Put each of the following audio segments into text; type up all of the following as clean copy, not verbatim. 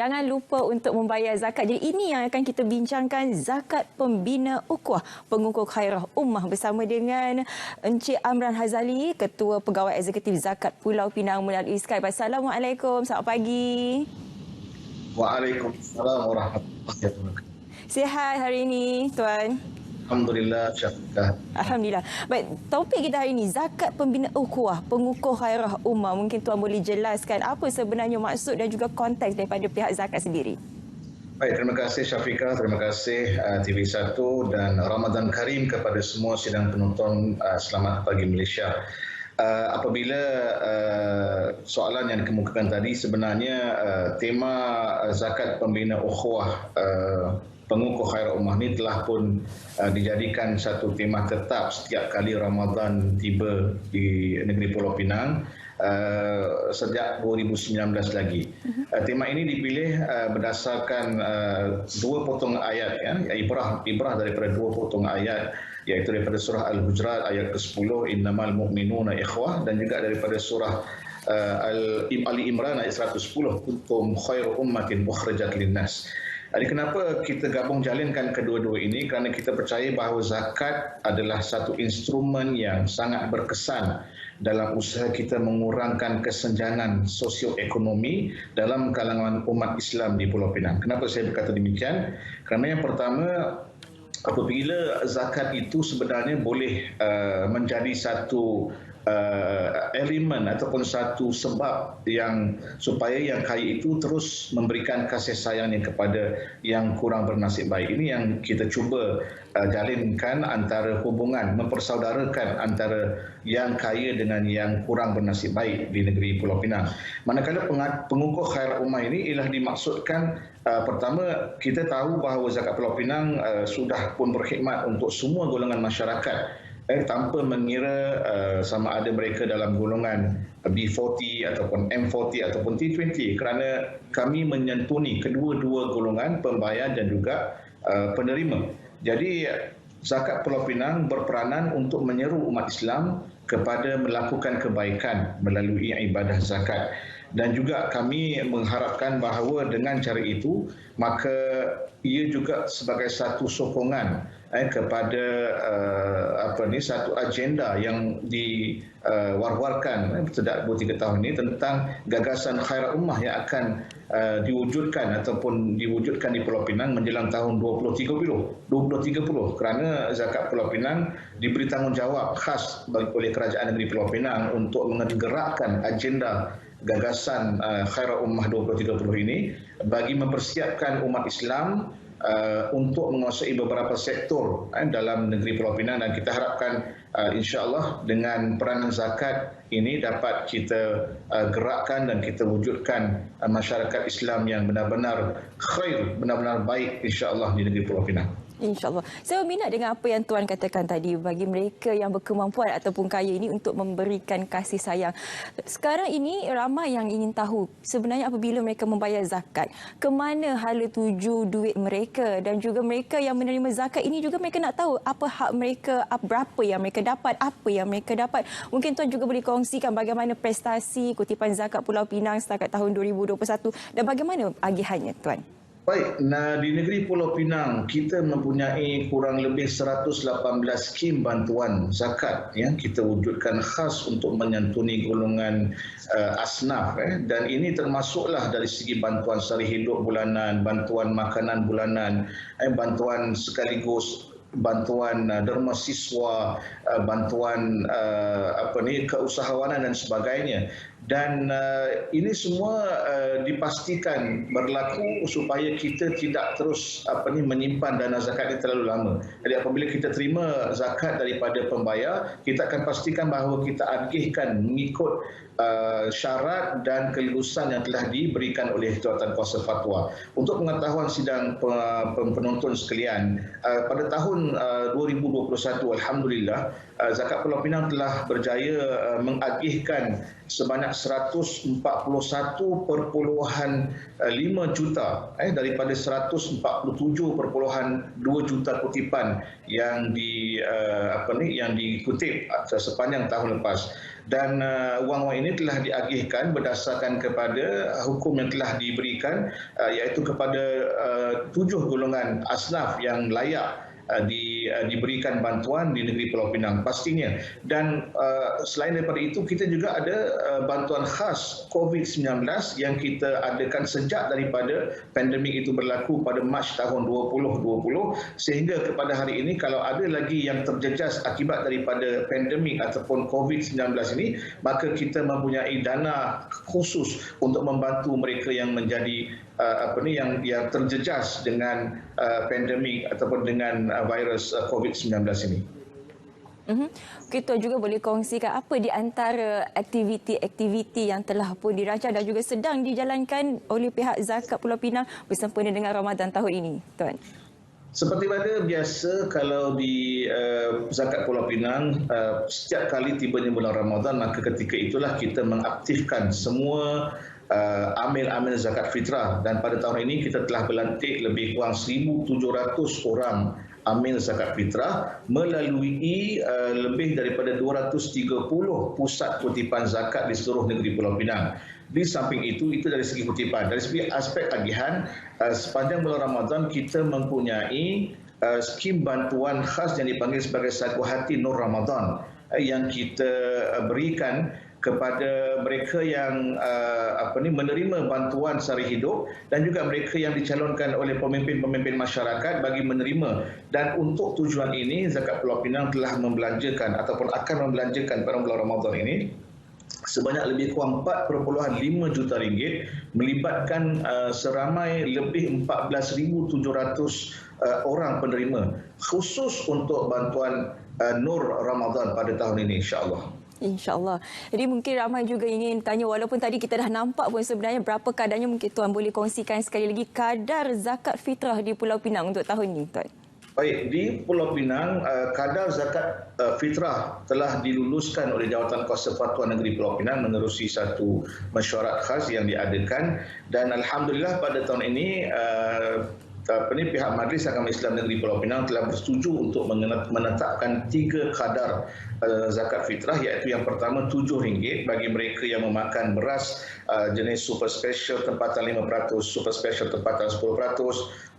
Jangan lupa untuk membayar zakat. Jadi ini yang akan kita bincangkan, zakat pembina ukhuwah pengukuh khairah ummah bersama dengan Encik Amran Hazali, Ketua Pegawai Eksekutif Zakat Pulau Pinang melalui Skype. Assalamualaikum, selamat pagi. Waalaikumsalam warahmatullahi wabarakatuh. Sihat hari ini, Tuan? Alhamdulillah, Syafiqah. Alhamdulillah. Baik, topik kita hari ini, zakat pembina ukhuwah pengukuh khairah ummah. Mungkin Tuan boleh jelaskan apa sebenarnya maksud dan juga konteks daripada pihak zakat sendiri. Baik, terima kasih Syafiqah, terima kasih TV1 dan Ramadan Karim kepada semua sidang penonton. Selamat pagi Malaysia. Apabila soalan yang dikemukakan tadi, sebenarnya tema zakat pembina ukhuwah pengukuh khairah ummah ini telah pun dijadikan satu tema tetap setiap kali Ramadan tiba di negeri Pulau Pinang sejak 2019 lagi. Tema ini dipilih berdasarkan dua potong ayat, ya, ibrah daripada dua potong ayat, iaitu daripada surah Al-Hujurat ayat ke-10, innamal mu'minuna ikhwah, dan juga daripada surah Ali Imran ayat 110, kuntum khairu ummatin ukhrijat linnas. Jadi kenapa kita gabung jalinkan kedua-dua ini? Kerana kita percaya bahawa zakat adalah satu instrumen yang sangat berkesan dalam usaha kita mengurangkan kesenjangan sosioekonomi dalam kalangan umat Islam di Pulau Pinang. Kenapa saya berkata demikian? Kerana yang pertama, apabila zakat itu sebenarnya boleh menjadi satu elemen ataupun satu sebab yang supaya yang kaya itu terus memberikan kasih sayangnya kepada yang kurang bernasib baik. Ini yang kita cuba jalinkan, antara hubungan, mempersaudarakan antara yang kaya dengan yang kurang bernasib baik di negeri Pulau Pinang. Manakala pengukuh khairah ummah ini ialah dimaksudkan, pertama, kita tahu bahawa zakat Pulau Pinang sudah pun berkhidmat untuk semua golongan masyarakat, tanpa mengira sama ada mereka dalam golongan B40 ataupun M40 ataupun T20, kerana kami menyentuni kedua-dua golongan pembayar dan juga penerima. Jadi zakat Pulau Pinang berperanan untuk menyeru umat Islam kepada melakukan kebaikan melalui ibadah zakat. Dan juga kami mengharapkan bahawa dengan cara itu, maka ia juga sebagai satu sokongan kepada satu agenda yang diwar-warkan sejak 2-3 tahun ini tentang gagasan khairah ummah yang akan diwujudkan ataupun diwujudkan di Pulau Pinang menjelang tahun 2030, kerana zakat Pulau Pinang diberi tanggungjawab khas oleh Kerajaan Negeri Pulau Pinang untuk menggerakkan agenda gagasan khairah ummah 2030 ini bagi mempersiapkan umat Islam untuk menguasai beberapa sektor dalam negeri Pulau Pinang, dan kita harapkan insya-Allah dengan peranan zakat ini dapat kita gerakkan dan kita wujudkan masyarakat Islam yang benar-benar khair, benar-benar baik insya-Allah di negeri Pulau Pinang. InsyaAllah. Saya minat dengan apa yang Tuan katakan tadi, bagi mereka yang berkemampuan ataupun kaya ini untuk memberikan kasih sayang. Sekarang ini ramai yang ingin tahu sebenarnya apabila mereka membayar zakat, ke mana hala tuju duit mereka, dan juga mereka yang menerima zakat ini juga mereka nak tahu apa hak mereka, berapa yang mereka dapat, apa yang mereka dapat. Mungkin Tuan juga boleh kongsikan bagaimana prestasi kutipan zakat Pulau Pinang setakat tahun 2021 dan bagaimana agihannya, Tuan. Baik, di negeri Pulau Pinang kita mempunyai kurang lebih 118 skim bantuan zakat yang kita wujudkan khas untuk menyantuni golongan asnaf, dan ini termasuklah dari segi bantuan sara hidup bulanan, bantuan makanan bulanan, bantuan sekaligus bantuan derma siswa, bantuan keusahawanan dan sebagainya. Dan ini semua dipastikan berlaku supaya kita tidak terus menyimpan dana zakat ini terlalu lama. Jadi apabila kita terima zakat daripada pembayar, kita akan pastikan bahawa kita agihkan mengikut syarat dan kelulusan yang telah diberikan oleh Jawatan Kuasa Fatwa. Untuk pengetahuan sidang penonton sekalian, pada tahun 2021, alhamdulillah, zakat Pulau Pinang telah berjaya mengagihkan sebanyak 141.5 juta daripada 147.2 juta kutipan yang dikutip sepanjang tahun lepas. Dan wang-wang ini telah diagihkan berdasarkan kepada hukum yang telah diberikan, iaitu kepada 7 golongan asnaf yang layak diberikan bantuan di negeri Pulau Pinang pastinya. Dan selain daripada itu, kita juga ada bantuan khas COVID-19 yang kita adakan sejak daripada pandemik itu berlaku pada Mac tahun 2020 sehingga kepada hari ini kalau ada lagi yang terjejas akibat daripada pandemik ataupun COVID-19 ini, maka kita mempunyai dana khusus untuk membantu mereka yang menjadi yang terjejas dengan pandemik ataupun dengan virus COVID-19 ini. Kita juga boleh kongsikan apa di antara aktiviti-aktiviti yang telah pun dirancang dan juga sedang dijalankan oleh pihak Zakat Pulau Pinang bersempena dengan Ramadan tahun ini, Tuan? Seperti pada biasa, kalau di Zakat Pulau Pinang, setiap kali tibanya bulan Ramadan, maka ketika itulah kita mengaktifkan semua amil-amil zakat fitrah, dan pada tahun ini kita telah berlantik lebih kurang 1,700 orang amil zakat fitrah melalui lebih daripada 230 pusat kutipan zakat di seluruh negeri Pulau Pinang. Di samping itu dari segi kutipan, dari segi aspek tagihan, sepanjang bulan Ramadan kita mempunyai skim bantuan khas yang dipanggil sebagai Sagu Hati Nur Ramadan yang kita berikan kepada mereka yang menerima bantuan sehari hidup dan juga mereka yang dicalonkan oleh pemimpin-pemimpin masyarakat bagi menerima. Dan untuk tujuan ini, Zakat Pulau Pinang telah membelanjakan ataupun akan membelanjakan pada bulan Ramadan ini sebanyak lebih kurang 4.5 juta ringgit, melibatkan seramai lebih 14,700 orang penerima khusus untuk bantuan Nur Ramadan pada tahun ini, insya-Allah. InsyaAllah. Jadi mungkin ramai juga ingin tanya, walaupun tadi kita dah nampak pun sebenarnya berapa kadarnya, mungkin Tuan boleh kongsikan sekali lagi kadar zakat fitrah di Pulau Pinang untuk tahun ini, Tuan. Baik, di Pulau Pinang, kadar zakat fitrah telah diluluskan oleh Jawatan Kuasa Fatwa Negeri Pulau Pinang menerusi satu mesyuarat khas yang diadakan, dan alhamdulillah pada tahun ini pihak Majlis Agama Islam Negeri Pulau Pinang telah bersetuju untuk menetapkan 3 kadar zakat fitrah, iaitu yang pertama RM7 bagi mereka yang memakan beras jenis super special tempatan 5%, super special tempatan 10%,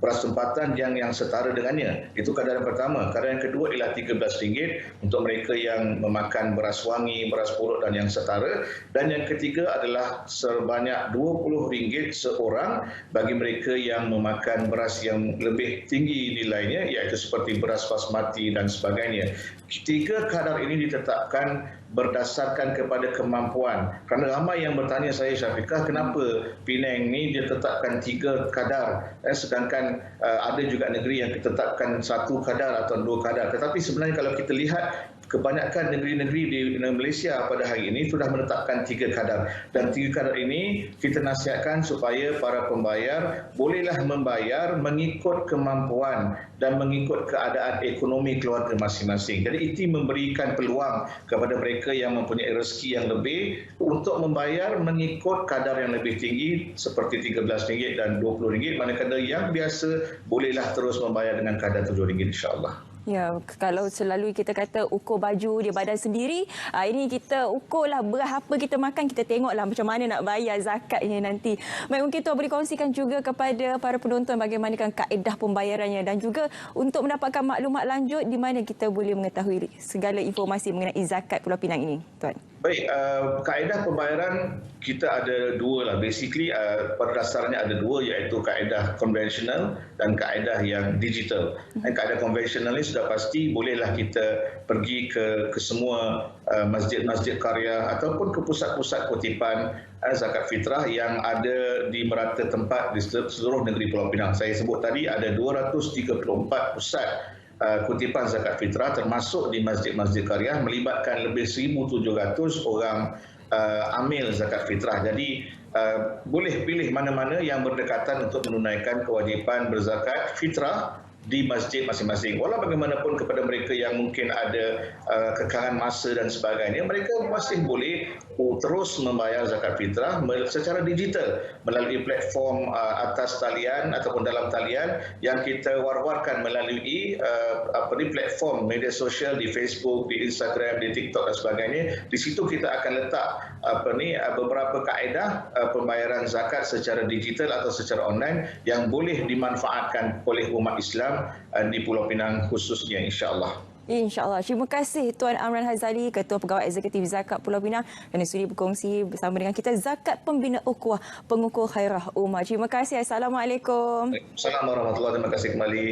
beras tempatan yang setara dengannya. Itu kadar yang pertama. Kadar yang kedua ialah RM13 untuk mereka yang memakan beras wangi, beras pulut dan yang setara. Dan yang ketiga adalah sebanyak RM20 seorang bagi mereka yang memakan beras yang lebih tinggi nilainya, iaitu seperti beras basmati dan sebagainya. 3 kadar ini ditetapkan berdasarkan kepada kemampuan. Kerana ramai yang bertanya saya, Syafiqah, kenapa Penang ni dia tetapkan 3 kadar, sedangkan ada juga negeri yang ditetapkan 1 kadar atau 2 kadar. Tetapi sebenarnya kalau kita lihat, kebanyakan negeri-negeri di Malaysia pada hari ini sudah menetapkan 3 kadar. Dan 3 kadar ini kita nasihatkan supaya para pembayar bolehlah membayar mengikut kemampuan dan mengikut keadaan ekonomi keluarga masing-masing. Jadi itu memberikan peluang kepada mereka yang mempunyai rezeki yang lebih untuk membayar mengikut kadar yang lebih tinggi seperti RM13 dan RM20, manakala yang biasa bolehlah terus membayar dengan kadar RM7, insya-Allah. Ya, kalau selalu kita kata ukur baju di badan sendiri, ini kita ukurlah beras apa kita makan, kita tengoklah macam mana nak bayar zakat ini nanti. Baik, mungkin Tuan boleh kongsikan juga kepada para penonton bagaimanakah kaedah pembayarannya dan juga untuk mendapatkan maklumat lanjut di mana kita boleh mengetahui segala informasi mengenai zakat Pulau Pinang ini, Tuan. Baik, kaedah pembayaran kita ada 2 lah. Basically, pada dasarnya ada 2, iaitu kaedah konvensional dan kaedah yang digital. Kaedah konvensional ini sudah pasti bolehlah kita pergi ke semua masjid-masjid karya ataupun ke pusat-pusat kutipan zakat fitrah yang ada di merata tempat di seluruh negeri Pulau Pinang. Saya sebut tadi ada 234 pusat kutipan zakat fitrah termasuk di masjid-masjid karya, melibatkan lebih 1,700 orang amil zakat fitrah. Jadi boleh pilih mana-mana yang berdekatan untuk menunaikan kewajipan berzakat fitrah di masjid masing-masing. Walau bagaimanapun kepada mereka yang mungkin ada kekangan masa dan sebagainya, mereka masih boleh terus membayar zakat fitrah secara digital melalui platform atas talian ataupun dalam talian yang kita war-warkan melalui platform media sosial di Facebook, di Instagram, di TikTok dan sebagainya. Di situ kita akan letak beberapa kaedah pembayaran zakat secara digital atau secara online yang boleh dimanfaatkan oleh umat Islam di Pulau Pinang khususnya, insya-Allah. InsyaAllah. Terima kasih Tuan Amran Hazali, Ketua Pegawai Eksekutif Zakat Pulau Pinang, kerana sudi berkongsi bersama dengan kita zakat pembina ukhuwah pengukur khairah ummah. Terima kasih. Assalamualaikum. Assalamualaikum warahmatullahi wabarakatuh. Terima kasih kembali.